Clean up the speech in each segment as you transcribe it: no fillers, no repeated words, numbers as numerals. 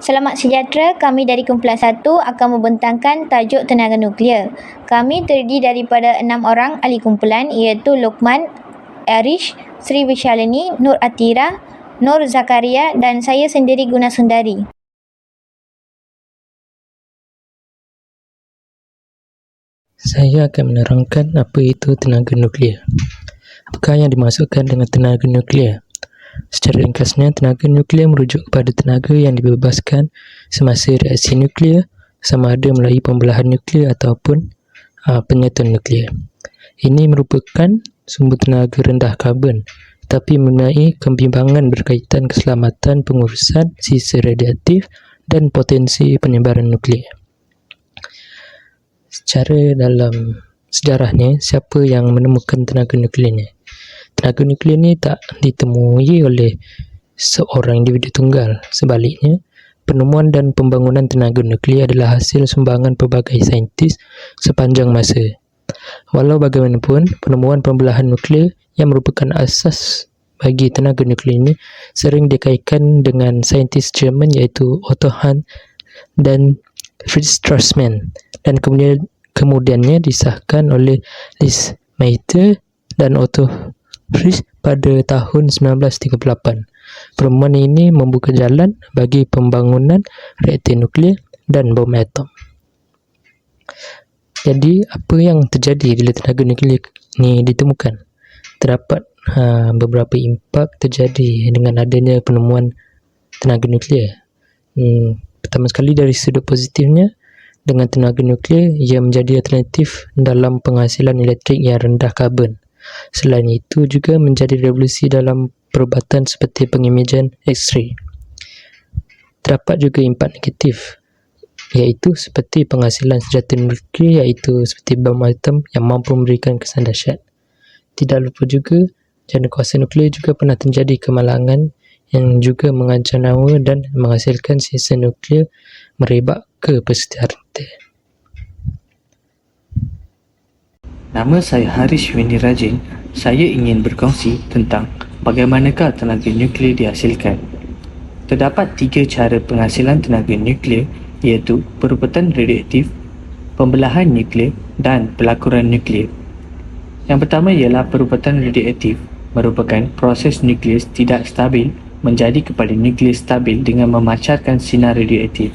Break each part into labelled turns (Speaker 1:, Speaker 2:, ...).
Speaker 1: Selamat sejahtera, kami dari kumpulan 1 akan membentangkan tajuk tenaga nuklear. Kami terdiri daripada 6 orang ahli kumpulan iaitu Lokman, Arish, Sri Vishalini, Nur Atira, Nur Zakaria dan saya sendiri Gunasundari.
Speaker 2: Saya akan menerangkan apa itu tenaga nuklear. Apakah yang dimaksudkan dengan tenaga nuklear? Secara ringkasnya, tenaga nuklear merujuk kepada tenaga yang dibebaskan semasa reaksi nuklear, sama ada melalui pembelahan nuklear ataupun penyatuan nuklear. Ini merupakan sumber tenaga rendah karbon, tetapi mempunyai kebimbangan berkaitan keselamatan pengurusan sisa radiaktif dan potensi penyebaran nuklear. Secara dalam sejarahnya, siapa yang menemukan tenaga nuklear ni? Tenaga nuklear ni tak ditemui oleh seorang individu tunggal. Sebaliknya, penemuan dan pembangunan tenaga nuklear adalah hasil sumbangan pelbagai saintis sepanjang masa. Walau bagaimanapun, penemuan pembelahan nuklear yang merupakan asas bagi tenaga nuklear ini sering dikaitkan dengan saintis Jerman iaitu Otto Hahn dan Fritz Strassmann, dan kemudiannya disahkan oleh Lise Meitner dan Otto Frisch pada tahun 1938. Penemuan ini membuka jalan bagi pembangunan reaktor nuklear dan bom atom. Jadi, apa yang terjadi bila tenaga nuklear ni ditemukan? Terdapat beberapa impak terjadi dengan adanya penemuan tenaga nuklear. Pertama sekali, dari sudut positifnya, dengan tenaga nuklear ia menjadi alternatif dalam penghasilan elektrik yang rendah karbon. Selain itu juga menjadi revolusi dalam perubatan seperti pengimejan X-ray. Terdapat juga impak negatif, iaitu seperti penghasilan senjata nuklear, iaitu seperti bom atom yang mampu memberikan kesan dahsyat. Tidak lupa juga, jana kuasa nuklear juga pernah terjadi kemalangan yang juga mengancam nyawa dan menghasilkan sisa nuklear merebak ke pesisir harta.
Speaker 3: Nama saya Harish Winirajin. Saya ingin berkongsi tentang bagaimanakah tenaga nuklear dihasilkan. Terdapat 3 cara penghasilan tenaga nuklear, iaitu perubatan radioaktif, pembelahan nuklear dan pelakuran nuklear. Yang pertama ialah perubatan radioaktif, merupakan proses nukleus tidak stabil menjadi kepada nukleus stabil dengan memancarkan sinar radioaktif.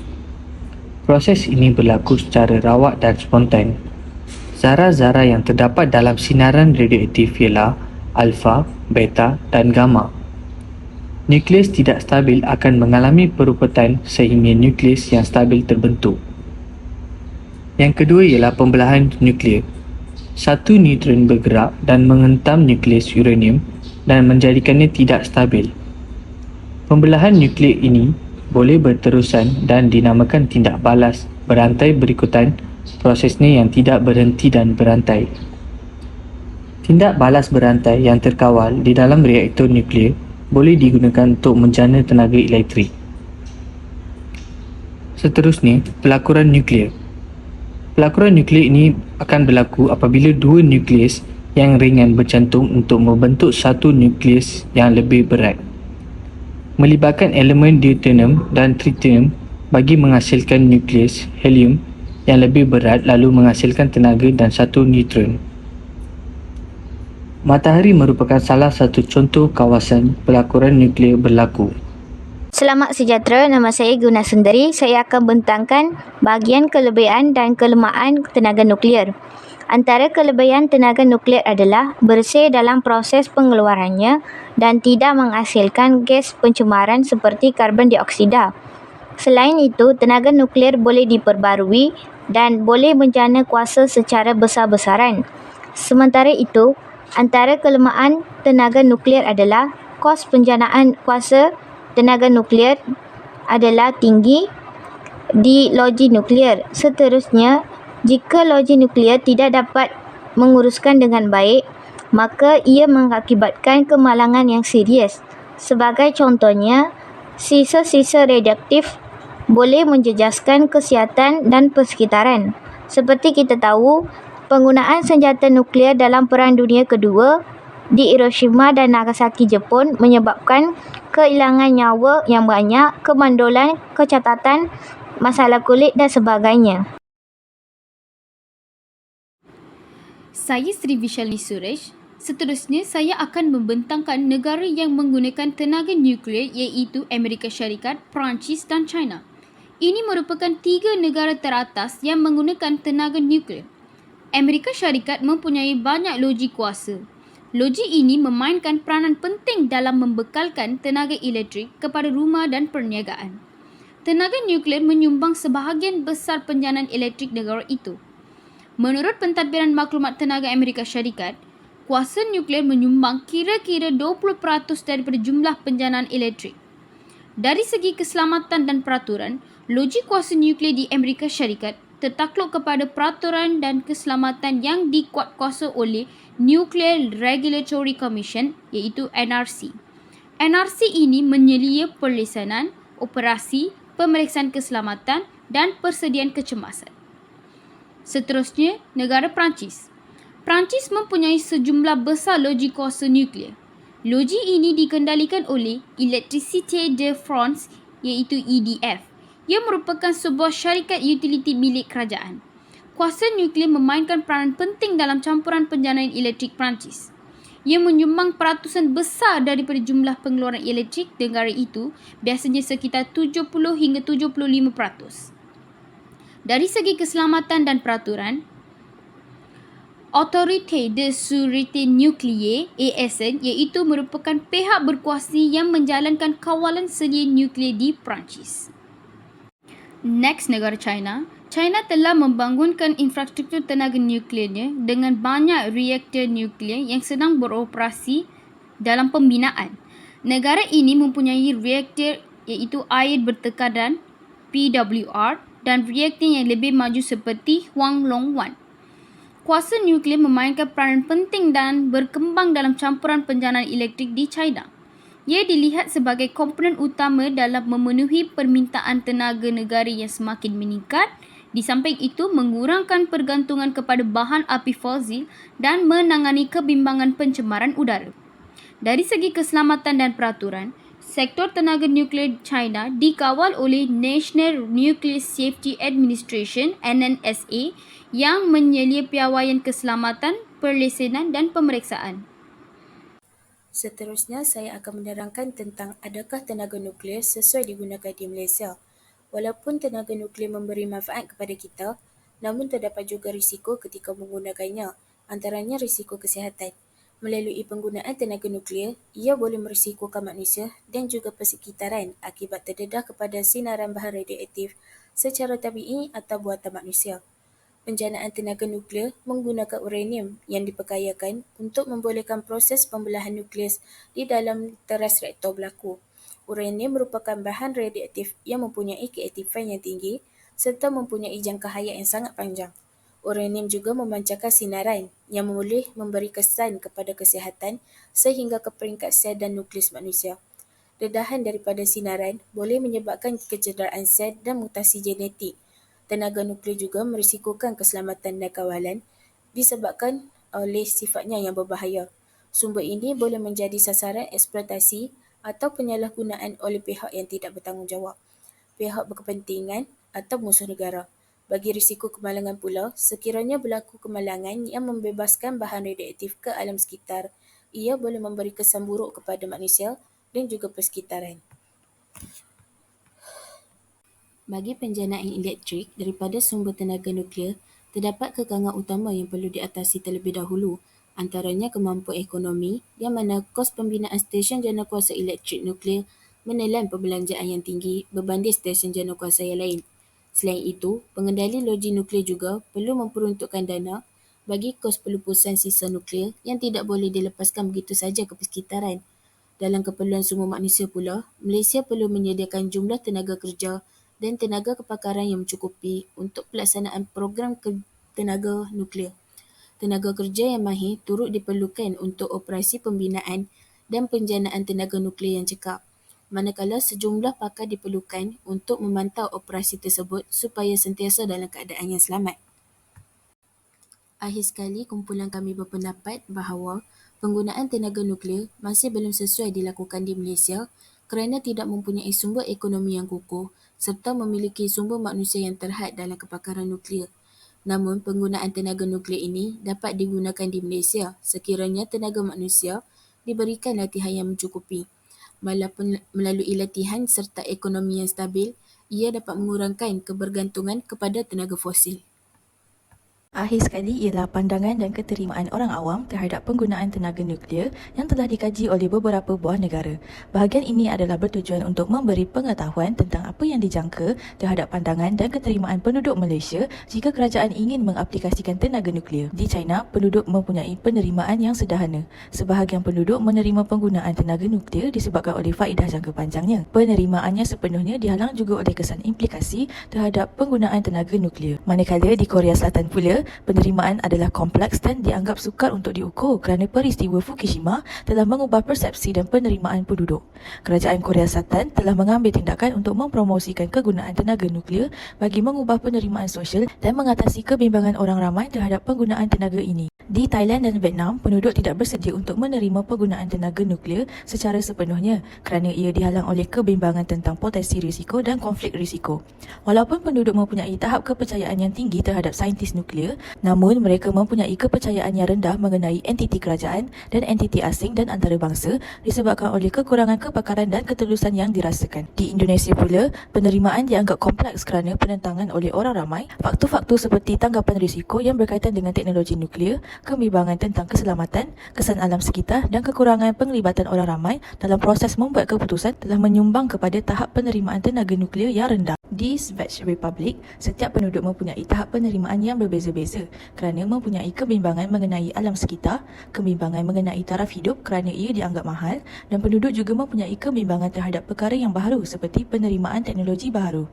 Speaker 3: Proses ini berlaku secara rawak dan spontan. Zarah-zarah yang terdapat dalam sinaran radioaktif ialah alfa, beta dan gamma. Nukleus tidak stabil akan mengalami perubatan sehingga nukleus yang stabil terbentuk. Yang kedua ialah pembelahan nuklear. Satu neutron bergerak dan menghentam nukleus uranium dan menjadikannya tidak stabil. Pembelahan nuklear ini boleh berterusan dan dinamakan tindak balas berantai berikutan prosesnya yang tidak berhenti dan berantai. Tindak balas berantai yang terkawal di dalam reaktor nuklear boleh digunakan untuk menjana tenaga elektrik. Seterusnya, pelakuran nuklear. Pelakuran nuklear ini akan berlaku apabila dua nukleus yang ringan bercantum untuk membentuk satu nukleus yang lebih berat. Melibatkan elemen deuterium dan tritium bagi menghasilkan nukleus helium yang lebih berat lalu menghasilkan tenaga dan satu neutron. Matahari merupakan salah satu contoh kawasan pelakuran nuklear berlaku.
Speaker 1: Selamat sejahtera, nama saya Gunasundari. Saya akan bentangkan bahagian kelebihan dan kelemahan tenaga nuklear. Antara kelebihan tenaga nuklear adalah bersih dalam proses pengeluarannya dan tidak menghasilkan gas pencemaran seperti karbon dioksida. Selain itu, tenaga nuklear boleh diperbarui dan boleh menjana kuasa secara besar-besaran. Sementara itu, antara kelemahan tenaga nuklear adalah kos penjanaan kuasa tenaga nuklear adalah tinggi di loji nuklear. Seterusnya, jika loji nuklear tidak dapat menguruskan dengan baik, maka ia mengakibatkan kemalangan yang serius. Sebagai contohnya, sisa-sisa radioaktif boleh menjejaskan kesihatan dan persekitaran. Seperti kita tahu, penggunaan senjata nuklear dalam Perang Dunia Kedua di Hiroshima dan Nagasaki, Jepun menyebabkan kehilangan nyawa yang banyak, kemandulan, kecacatan, masalah kulit dan sebagainya.
Speaker 4: Saya Sri Vishalini Suresh. Seterusnya, saya akan membentangkan negara yang menggunakan tenaga nuklear iaitu Amerika Syarikat, Perancis dan China. Ini merupakan 3 negara teratas yang menggunakan tenaga nuklear. Amerika Syarikat mempunyai banyak loji kuasa. Loji ini memainkan peranan penting dalam membekalkan tenaga elektrik kepada rumah dan perniagaan. Tenaga nuklear menyumbang sebahagian besar penjanaan elektrik negara itu. Menurut Pentadbiran Maklumat Tenaga Amerika Syarikat, kuasa nuklear menyumbang kira-kira 20% daripada jumlah penjanaan elektrik. Dari segi keselamatan dan peraturan, loji kuasa nuklear di Amerika Syarikat tertakluk kepada peraturan dan keselamatan yang dikuatkuasa oleh Nuclear Regulatory Commission iaitu NRC. NRC ini menyelia perlesenan, operasi, pemeriksaan keselamatan dan persediaan kecemasan. Seterusnya, negara Perancis. Perancis mempunyai sejumlah besar loji kuasa nuklear. Loji ini dikendalikan oleh Électricité de France iaitu EDF. Ia merupakan sebuah syarikat utiliti milik kerajaan. Kuasa nuklear memainkan peranan penting dalam campuran penjanaan elektrik Perancis. Ia menyumbang peratusan besar daripada jumlah pengeluaran elektrik negara itu, biasanya sekitar 70 hingga 75%. Dari segi keselamatan dan peraturan, Autorité de Sûreté Nucléaire ASN iaitu merupakan pihak berkuasa yang menjalankan kawalan selia nuklear di Perancis. Next, negara China. China telah membangunkan infrastruktur tenaga nuklearnya dengan banyak reaktor nuklear yang sedang beroperasi dalam pembinaan. Negara ini mempunyai reaktor iaitu air bertekanan PWR dan reaktor yang lebih maju seperti Huanglong 1. Kuasa nuklear memainkan peranan penting dan berkembang dalam campuran penjanaan elektrik di China. Ia dilihat sebagai komponen utama dalam memenuhi permintaan tenaga negara yang semakin meningkat, di samping itu mengurangkan pergantungan kepada bahan api fosil dan menangani kebimbangan pencemaran udara. Dari segi keselamatan dan peraturan, sektor tenaga nuklear China dikawal oleh National Nuclear Safety Administration (NNSA) yang menyelia piawaian keselamatan, perlesenan dan pemeriksaan.
Speaker 5: Seterusnya, saya akan menerangkan tentang adakah tenaga nuklear sesuai digunakan di Malaysia. Walaupun tenaga nuklear memberi manfaat kepada kita, namun terdapat juga risiko ketika menggunakannya, antaranya risiko kesihatan. Melalui penggunaan tenaga nuklear, ia boleh merisikokan manusia dan juga persekitaran akibat terdedah kepada sinaran bahan radioaktif secara tabii atau buatan manusia. Penjanaan tenaga nuklear menggunakan uranium yang diperkayakan untuk membolehkan proses pembelahan nukleus di dalam teras reaktor berlaku. Uranium merupakan bahan radioaktif yang mempunyai keaktifan yang tinggi serta mempunyai jangka hayat yang sangat panjang. Uranium juga memancarkan sinaran yang boleh memberi kesan kepada kesihatan sehingga ke peringkat sel dan nukleus manusia. Dedahan daripada sinaran boleh menyebabkan kecederaan sel dan mutasi genetik. Tenaga nuklear juga merisikokan keselamatan dan kawalan disebabkan oleh sifatnya yang berbahaya. Sumber ini boleh menjadi sasaran eksploitasi atau penyalahgunaan oleh pihak yang tidak bertanggungjawab, pihak berkepentingan atau musuh negara. Bagi risiko kemalangan pula, sekiranya berlaku kemalangan yang membebaskan bahan radioaktif ke alam sekitar, ia boleh memberi kesan buruk kepada manusia dan juga persekitaran. Bagi penjanaan elektrik daripada sumber tenaga nuklear, terdapat kekangan utama yang perlu diatasi terlebih dahulu, antaranya kemampuan ekonomi yang mana kos pembinaan stesen janakuasa elektrik nuklear menelan perbelanjaan yang tinggi berbanding stesen janakuasa yang lain. Selain itu, pengendali loji nuklear juga perlu memperuntukkan dana bagi kos pelupusan sisa nuklear yang tidak boleh dilepaskan begitu saja ke persekitaran. Dalam keperluan semua manusia pula, Malaysia perlu menyediakan jumlah tenaga kerja dan tenaga kepakaran yang mencukupi untuk pelaksanaan program tenaga nuklear. Tenaga kerja yang mahir turut diperlukan untuk operasi pembinaan dan penjanaan tenaga nuklear yang cekap, manakala sejumlah pakar diperlukan untuk memantau operasi tersebut supaya sentiasa dalam keadaan yang selamat. Akhir sekali, kumpulan kami berpendapat bahawa penggunaan tenaga nuklear masih belum sesuai dilakukan di Malaysia kerana tidak mempunyai sumber ekonomi yang kukuh serta memiliki sumber manusia yang terhad dalam kepakaran nuklear. Namun, penggunaan tenaga nuklear ini dapat digunakan di Malaysia sekiranya tenaga manusia diberikan latihan yang mencukupi. Melalui latihan serta ekonomi yang stabil, ia dapat mengurangkan kebergantungan kepada tenaga fosil.
Speaker 6: Akhir sekali ialah pandangan dan keterimaan orang awam terhadap penggunaan tenaga nuklear yang telah dikaji oleh beberapa buah negara. Bahagian ini adalah bertujuan untuk memberi pengetahuan tentang apa yang dijangka terhadap pandangan dan keterimaan penduduk Malaysia jika kerajaan ingin mengaplikasikan tenaga nuklear. Di China, penduduk mempunyai penerimaan yang sederhana. Sebahagian penduduk menerima penggunaan tenaga nuklear disebabkan oleh faedah jangka panjangnya. Penerimaannya sepenuhnya dihalang juga oleh kesan implikasi terhadap penggunaan tenaga nuklear. Manakala di Korea Selatan pula, penerimaan adalah kompleks dan dianggap sukar untuk diukur kerana peristiwa Fukushima telah mengubah persepsi dan penerimaan penduduk. Kerajaan Korea Selatan telah mengambil tindakan untuk mempromosikan kegunaan tenaga nuklear bagi mengubah penerimaan sosial dan mengatasi kebimbangan orang ramai terhadap penggunaan tenaga ini. Di Thailand dan Vietnam, penduduk tidak bersedia untuk menerima penggunaan tenaga nuklear secara sepenuhnya kerana ia dihalang oleh kebimbangan tentang potensi risiko dan konflik risiko. Walaupun penduduk mempunyai tahap kepercayaan yang tinggi terhadap saintis nuklear, namun mereka mempunyai kepercayaan yang rendah mengenai entiti kerajaan dan entiti asing dan antarabangsa disebabkan oleh kekurangan kepakaran dan ketulusan yang dirasakan. Di Indonesia pula, penerimaan dianggap kompleks kerana penentangan oleh orang ramai faktor-faktor seperti tanggapan risiko yang berkaitan dengan teknologi nuklear, kebimbangan tentang keselamatan, kesan alam sekitar dan kekurangan penglibatan orang ramai dalam proses membuat keputusan telah menyumbang kepada tahap penerimaan tenaga nuklear yang rendah. Di Czech Republic, setiap penduduk mempunyai tahap penerimaan yang berbeza-beza kerana mempunyai kebimbangan mengenai alam sekitar, kebimbangan mengenai taraf hidup kerana ia dianggap mahal dan penduduk juga mempunyai kebimbangan terhadap perkara yang baharu seperti penerimaan teknologi baharu.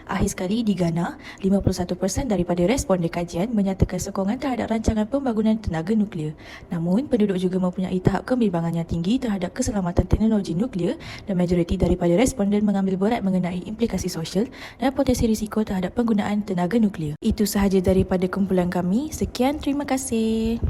Speaker 6: Akhir sekali, di Ghana, 51% daripada responden kajian menyatakan sokongan terhadap rancangan pembangunan tenaga nuklear. Namun, penduduk juga mempunyai tahap kebimbangan yang tinggi terhadap keselamatan teknologi nuklear dan majoriti daripada responden mengambil berat mengenai implikasi sosial dan potensi risiko terhadap penggunaan tenaga nuklear. Itu sahaja daripada kumpulan kami. Sekian, terima kasih.